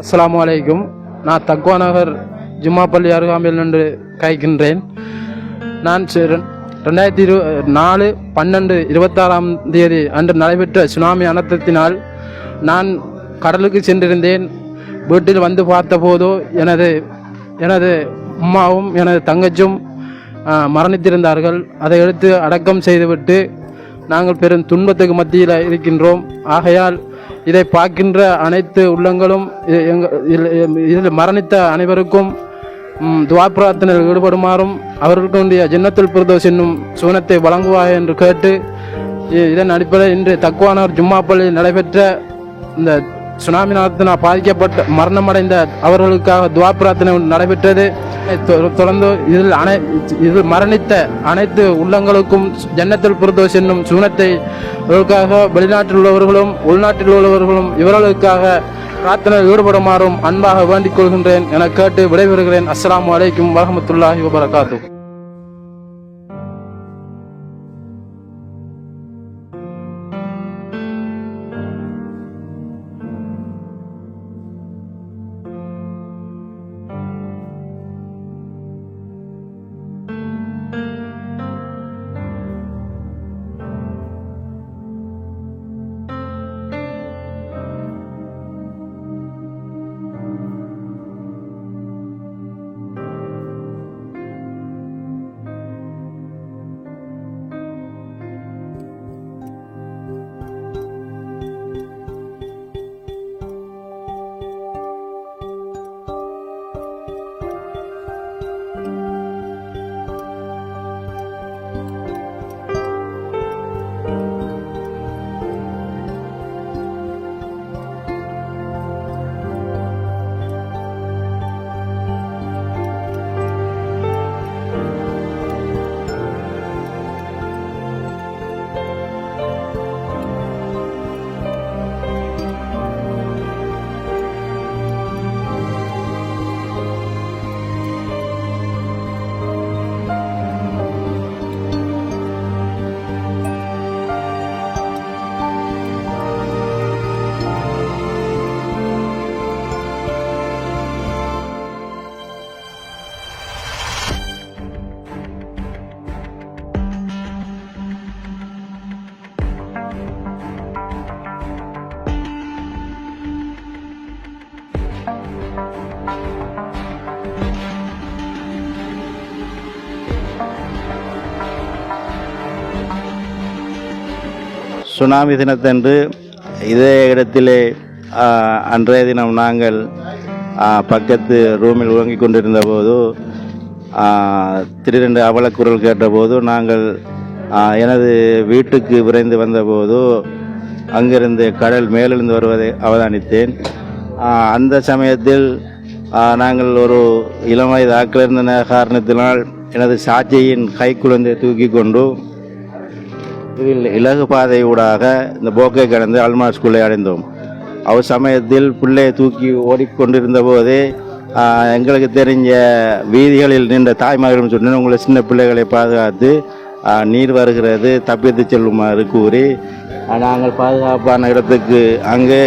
அஸ்ஸலாமு அலைக்கும். நான் தக்வா நகர் ஜும்மா பள்ளி அருகாமையில் நின்று காய்க்கின்றேன். நான் 2004/12/26 அன்று நடைபெற்ற சுனாமி அனர்த்தத்தினால் நான் கடலுக்கு சென்றிருந்தேன். வீட்டில் வந்து பார்த்தபோது எனது அம்மாவும் எனது தங்கச்சும் மரணித்திருந்தார்கள். அதை எடுத்து அடக்கம் செய்துவிட்டு நாங்கள் பெரும் துன்பத்துக்கு மத்தியில் இருக்கின்றோம். ஆகையால் இதை பார்க்கின்ற அனைத்து உள்ளங்களும் இதில் மரணித்த அனைவருக்கும் துவா பிரார்த்தனையில் ஈடுபடுமாறும் அவர்களுடைய ஜன்னத்துல் ஃபிர்தௌஸ் என்னும் சுவனத்தை வழங்குவாய் என்று கேட்டு இதன் அடிப்படையில் இன்று தக்வா நகர் ஜும்மா பள்ளியில் நடைபெற்ற இந்த சுனாமி நாளத்தினால் பாதிக்கப்பட்ட மரணமடைந்த அவர்களுக்காக துவா பிரார்த்தனை நடைபெற்றது. தொடர்ந்து இதில் மரணித்த அனைத்து உள்ளங்களுக்கும் ஜன்னத்துல் ஃபிர்தௌஸ் என்னும் சுவனத்தை இவர்களுக்காக வெளிநாட்டில் உள்ளவர்களும் உள்நாட்டில் உள்ளவர்களும் இவர்களுக்காக பிரார்த்தனையில் ஈடுபடுமாறும் அன்பாக வேண்டிக் கொள்கின்றேன் என கேட்டு விடைபெறுகிறேன். அஸ்ஸலாமு அலைக்கும் வரஹ்மத்துல்லாஹி வபரகாத்துஹு. சுனாமி தினத்தன்று இதே இடத்திலே அன்றைய தினம் நாங்கள் பக்கத்து ரூமில் உறங்கிக் கொண்டிருந்த போது திடீரென்று அவலக்குரல் கேட்டபோது நாங்கள் எனது வீட்டுக்கு விரைந்து வந்தபோது அங்கிருந்து கடல் மேலிருந்து வருவதை அவதானித்தேன். அந்த சமயத்தில் நாங்கள் ஒரு இளம் வயது ஆக்கள் இருந்த காரணத்தினால் எனது சாட்சியின் கைக்குழந்தை தூக்கி கொண்டு இதில் இலகு பாதை ஊடாக இந்த போக்கை கடந்து அல்மா ஸ்கூலை அடைந்தோம். அவர் சமயத்தில் பிள்ளையை தூக்கி ஓடிக்கொண்டிருந்த போதே எங்களுக்கு தெரிஞ்ச வீதிகளில் நின்ற தாய்மார்களும் சொன்னேன், உங்களை சின்ன பிள்ளைகளை பாதுகாத்து நீர் வருகிறது தப்பித்து செல்லுமாறு கூறி நாங்கள் பாதுகாப்பான இடத்துக்கு அங்கே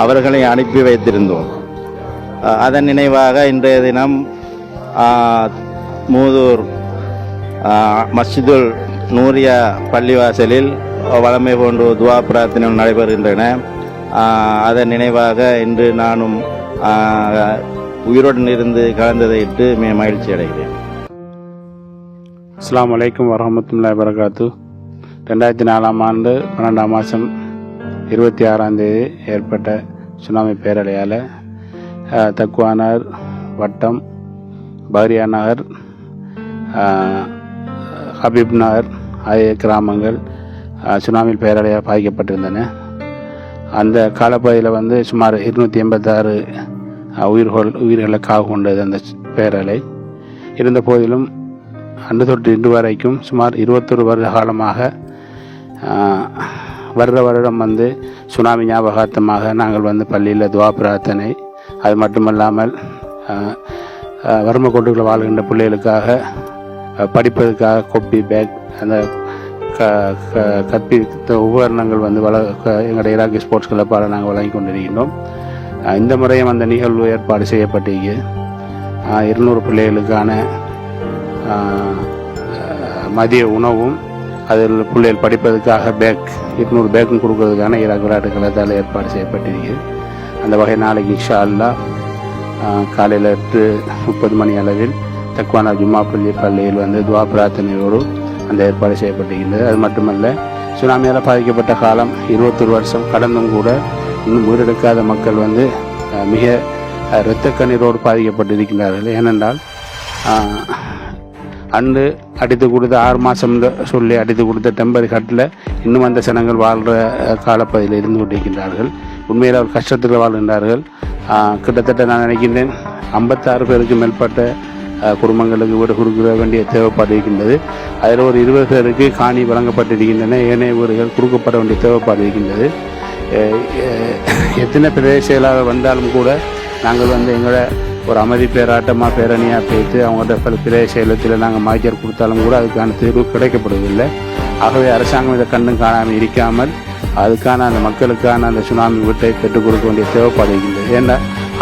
அவர்களை அனுப்பி வைத்திருந்தோம். அதன் நினைவாக இன்றைய தினம் மூதூர் மஸ்ஜிதுல் நூரியா பள்ளிவாசலில் வழமை போன்று துவா பிரார்த்தனை நடைபெறுகின்றன. அதன் நினைவாக இன்று நானும் உயிருடன் இருந்து கலந்ததையிட்டு மகிழ்ச்சி அடைகிறேன். அஸ்ஸலாமு அலைக்கும் வரஹ்மத்துல்லாஹி வபரகாத்து. 2004ஆம் ஆண்டு 12ஆம் மாதம் 26ஆம் தேதி ஏற்பட்ட சுனாமி பேரலையால் தக்வா நகர் வட்டம், பஹரியா நகர், ஹபீப் நகர் ஆகிய கிராமங்கள் சுனாமியில் பேரலையாக பாதிக்கப்பட்டிருந்தன. அந்த காலப்பகுதியில் சுமார் 286 உயிர்களை காவு கொண்டது அந்த பேரலை. இருந்த போதிலும் அன்று தொட்டு இன்று வரைக்கும் சுமார் 21 வருட காலமாக வருடம் சுனாமி ஞாபகார்த்தமாக நாங்கள் பள்ளியில் துவா பிரார்த்தனை, அது மட்டுமல்லாமல் வறுமை கோட்டுகளை வாழ்கின்ற பிள்ளைகளுக்காக படிப்பதற்காக கொப்பி, பேக், அந்த கற்பித்த உபகரணங்கள் எங்களுடைய ஈராக்கி ஸ்போர்ட்ஸ் கிளப்பால் நாங்கள் வழங்கி கொண்டிருக்கின்றோம். இந்த முறையும் அந்த நிகழ்வு ஏற்பாடு செய்யப்பட்டிருக்கு. 200 பிள்ளைகளுக்கான மதிய உணவும் அதில் பிள்ளைகள் படிப்பதற்காக 200 பேக்கும் கொடுக்கறதுக்கான ஈராக் விளையாட்டு கழகத்தால் ஏற்பாடு செய்யப்பட்டிருக்கு. அந்த வகை நாளைக்கு இன்ஷா அல்லாஹ் காலையில் 8:30 மணி அளவில் தக்வானா ஜும்மா பள்ளியில் வந்து துவா பிரார்த்தனையோடு அந்த ஏற்பாடு செய்யப்பட்டிருக்கிறது. அது மட்டுமல்ல, சுனாமியால் பாதிக்கப்பட்ட காலம் 21 வருஷம் கடந்தும் கூட இன்னும் வீடெடுக்காத மக்கள் வந்து மிக இரத்த கண்ணீரோடு பாதிக்கப்பட்டிருக்கிறார்கள். ஏனென்றால் அன்று அடித்து கொடுத்த 6 மாதம் சொல்லி அடித்து கொடுத்த டெம்பரரி கட்டில் இன்னும் அந்த ஜனங்கள் வாழ்கிற காலப்பகுதியில் இருந்து கொண்டிருக்கின்றார்கள். உண்மையில் அவர் கஷ்டத்தில் வாழ்கின்றார்கள். கிட்டத்தட்ட நான் நினைக்கின்றேன் 56 பேருக்கு மேற்பட்ட குடும்பங்களுக்கு வீடு கொடுக்க வேண்டிய தேவைப்பாடு இருக்கின்றது. அதில் ஒரு 20 பேருக்கு காணி வழங்கப்பட்டிருக்கின்றன. ஏனைய வீடுகள் கொடுக்கப்பட வேண்டிய தேவைப்பாடு இருக்கின்றது. எத்தனை பிரதேச செயலாளர் வந்தாலும் கூட நாங்கள் வந்து எங்களை ஒரு அமைதி பேராட்டமாக பேரணியாக பேசி அவங்கள்ட்ட பல பிரதேச செயலத்தில் நாங்கள் மாய்ச்சல் கொடுத்தாலும் கூட அதுக்கான தீர்வு கிடைக்கப்படுவதில்லை. ஆகவே அரசாங்கம் இதை கண்டும் காணாமல் இருக்காமல் அதுக்கான அந்த மக்களுக்கான அந்த சுனாமி வீட்டை பெற்றுக் கொடுக்க வேண்டிய தேவைப்பாடு இருக்கின்றது. ஏன்னா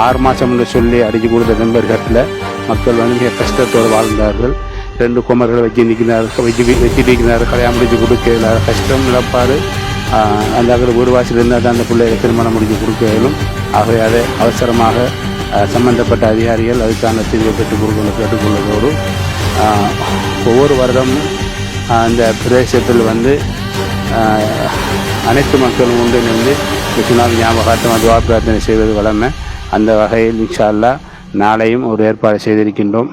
6 மாதம்னு சொல்லி அடித்து கொடுத்த நண்பர்களில் மக்கள் வந்து மிக கஷ்டத்தோடு வாழ்ந்தார்கள். 2 குமர்கள் வச்சிருக்கிறார்கள். கல்யாணம் முடிச்சு கொடுக்க கஷ்டம் இழப்பாடு அந்த வீடு வாசல் இருந்தால் தான் அந்த பிள்ளைகளை திருமணம் முடிச்சு கொடுக்க இயலும். ஆகவே அதை அவசரமாக சம்பந்தப்பட்ட அதிகாரிகள் அதுக்கான தீர்வை கேட்டுக்கொள்வதோடு ஒவ்வொரு வருடமும் அந்த பிரதேசத்தில் வந்து அனைத்து மக்களும் ஒன்றிணைந்து சுனாமி ஞாபகார்த்தமாக துவா பிரார்த்தனை செய்வது வழமை. அந்த வகையில் இன்ஷா அல்லாஹ் நாளையும் ஒரு ஏற்பாடு செய்திருக்கின்றோம்.